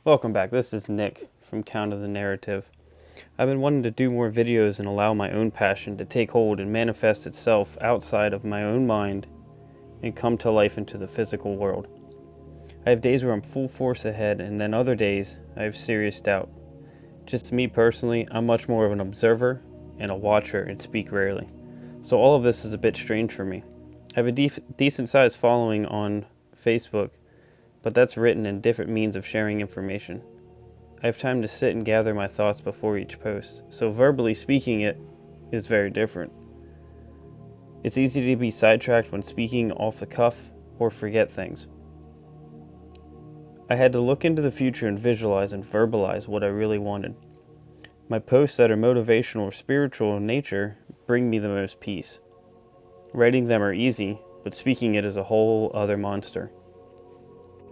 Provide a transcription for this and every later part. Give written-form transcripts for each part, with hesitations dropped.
Welcome back. This is Nick from Counter the Narrative. I've been wanting to do more videos and allow my own passion to take hold and manifest itself outside of my own mind and come to life into the physical world. I have days where I'm full force ahead, and then other days I have serious doubt. Just me personally, I'm much more of an observer and a watcher and speak rarely. So all of this is a bit strange for me. I have a decent sized following on Facebook, but that's written in different means of sharing information. I have time to sit and gather my thoughts before each post, so verbally speaking it is very different. It's easy to be sidetracked when speaking off the cuff or forget things. I had to look into the future and visualize and verbalize what I really wanted. My posts that are motivational or spiritual in nature bring me the most peace. Writing them are easy, but speaking it is a whole other monster.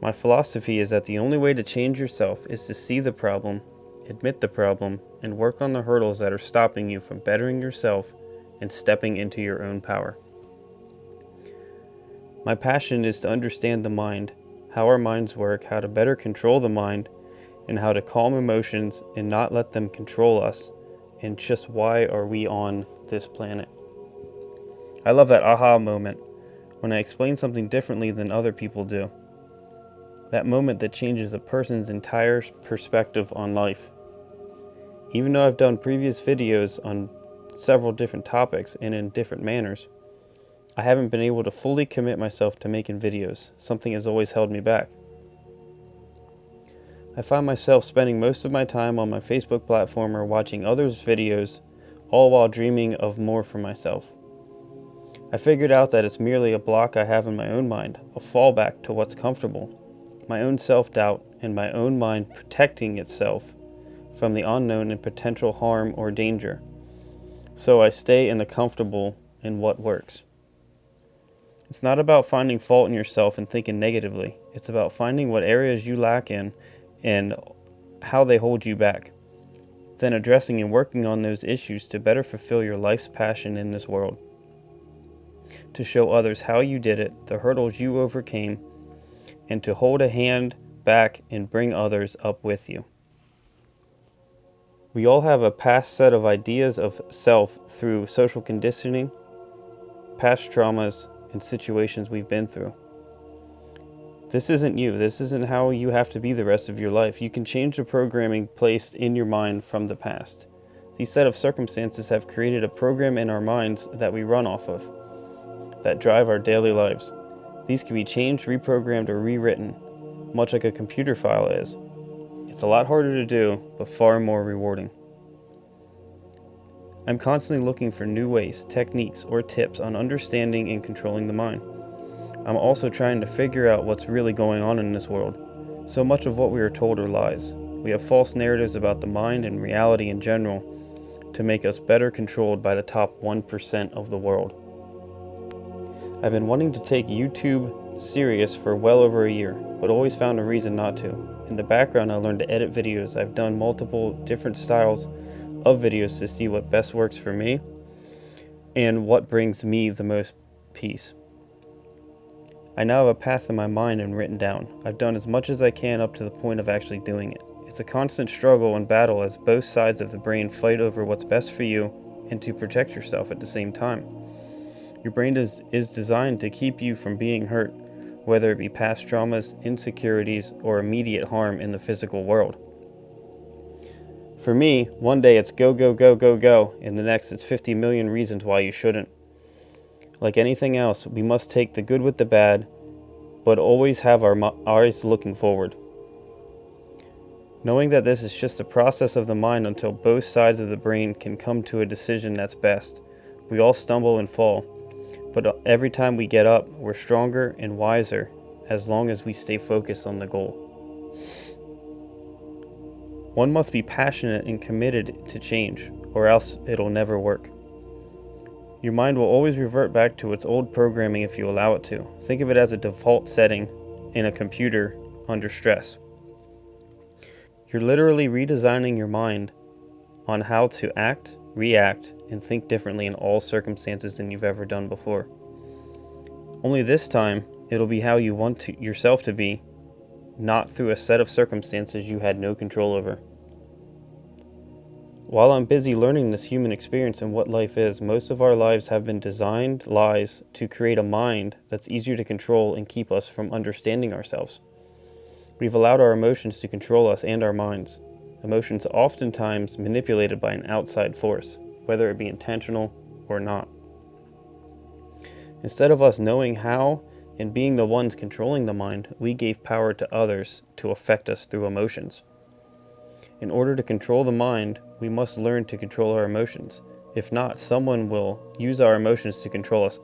My philosophy is that the only way to change yourself is to see the problem, admit the problem, and work on the hurdles that are stopping you from bettering yourself and stepping into your own power. My passion is to understand the mind, how our minds work, how to better control the mind, and how to calm emotions and not let them control us, and just why are we on this planet. I love that aha moment when I explain something differently than other people do. That moment that changes a person's entire perspective on life. Even though I've done previous videos on several different topics and in different manners, I haven't been able to fully commit myself to making videos. Something has always held me back. I find myself spending most of my time on my Facebook platform or watching others' videos, all while dreaming of more for myself. I figured out that it's merely a block I have in my own mind, a fallback to what's comfortable, my own self-doubt, and my own mind protecting itself from the unknown and potential harm or danger. So I stay in the comfortable in what works. It's not about finding fault in yourself and thinking negatively. It's about finding what areas you lack in and how they hold you back. Then addressing and working on those issues to better fulfill your life's passion in this world. To show others how you did it, the hurdles you overcame, and to hold a hand back and bring others up with you. We all have a past set of ideas of self through social conditioning, past traumas, and situations we've been through. This isn't you. This isn't how you have to be the rest of your life. You can change the programming placed in your mind from the past. These set of circumstances have created a program in our minds that we run off of, that drive our daily lives. These can be changed, reprogrammed, or rewritten, much like a computer file is. It's a lot harder to do, but far more rewarding. I'm constantly looking for new ways, techniques, or tips on understanding and controlling the mind. I'm also trying to figure out what's really going on in this world. So much of what we are told are lies. We have false narratives about the mind and reality in general to make us better controlled by the top 1% of the world. I've been wanting to take YouTube serious for well over a year, but always found a reason not to. In the background, I learned to edit videos. I've done multiple different styles of videos to see what best works for me and what brings me the most peace. I now have a path in my mind and written down. I've done as much as I can up to the point of actually doing it. It's a constant struggle and battle as both sides of the brain fight over what's best for you and to protect yourself at the same time. Your brain is designed to keep you from being hurt, whether it be past traumas, insecurities, or immediate harm in the physical world. For me, one day it's go, go, go, go, go, and the next it's 50 million reasons why you shouldn't. Like anything else, we must take the good with the bad, but always have our eyes looking forward. Knowing that this is just a process of the mind until both sides of the brain can come to a decision that's best. We all stumble and fall, but every time we get up, we're stronger and wiser as long as we stay focused on the goal. One must be passionate and committed to change, or else it'll never work. Your mind will always revert back to its old programming if you allow it to. Think of it as a default setting in a computer under stress. You're literally redesigning your mind on how to act, react, and think differently in all circumstances than you've ever done before. Only this time, it'll be how you want yourself to be not through a set of circumstances you had no control over. While I'm busy learning this human experience and what life is, most of our lives have been designed lies to create a mind that's easier to control and keep us from understanding ourselves. We've allowed our emotions to control us and our minds. Emotions oftentimes manipulated by an outside force, whether it be intentional or not. Instead of us knowing how and being the ones controlling the mind, we gave power to others to affect us through emotions. In order to control the mind, we must learn to control our emotions. If not, someone will use our emotions to control us.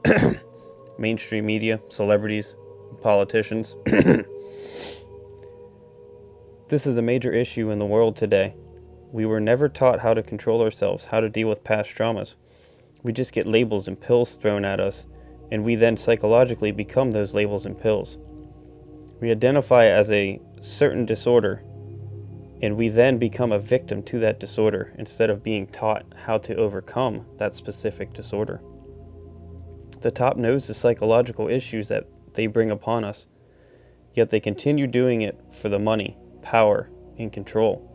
Mainstream media, celebrities, politicians. This is a major issue in the world today. We were never taught how to control ourselves, how to deal with past traumas. We just get labels and pills thrown at us, and we then psychologically become those labels and pills. We identify as a certain disorder, and we then become a victim to that disorder instead of being taught how to overcome that specific disorder. The top knows the psychological issues that they bring upon us, yet they continue doing it for the money, power, and control.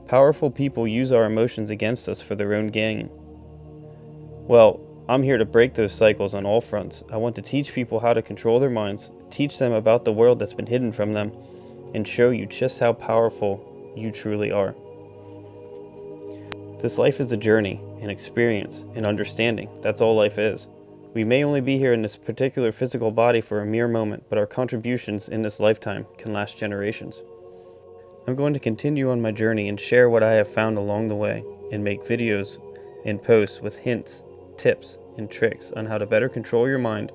Powerful people use our emotions against us for their own gain. Well, I'm here to break those cycles on all fronts. I want to teach people how to control their minds, teach them about the world that's been hidden from them, and show you just how powerful you truly are. This life is a journey, an experience, an understanding. That's all life is. We may only be here in this particular physical body for a mere moment, but our contributions in this lifetime can last generations. I'm going to continue on my journey and share what I have found along the way, and make videos and posts with hints, tips, and tricks on how to better control your mind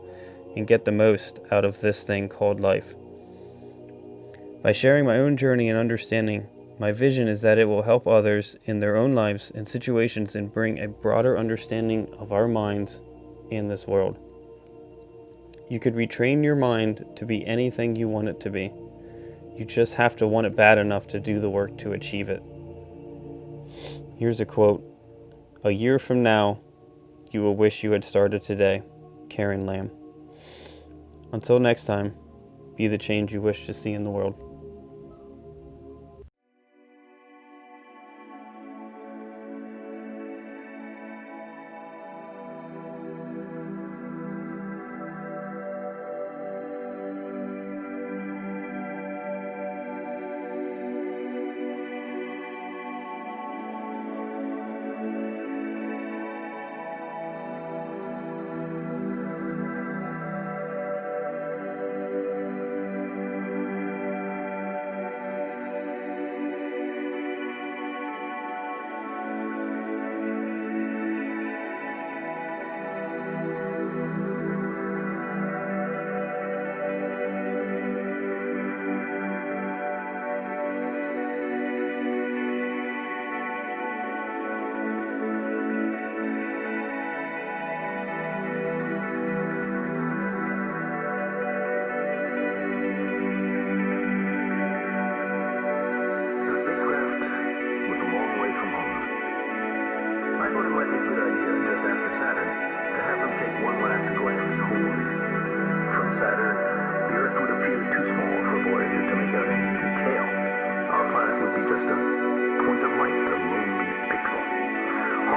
and get the most out of this thing called life. By sharing my own journey and understanding, my vision is that it will help others in their own lives and situations and bring a broader understanding of our minds and this world. You could retrain your mind to be anything you want it to be. You just have to want it bad enough to do the work to achieve it. Here's a quote. "A year from now, you will wish you had started today." Karen Lamb. Until next time, be the change you wish to see in the world.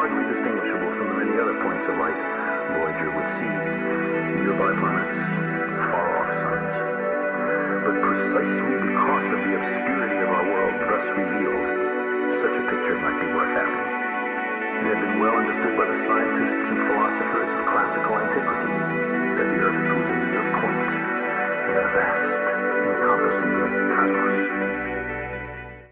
Distinguishable from the many other points of light Voyager would see nearby planets.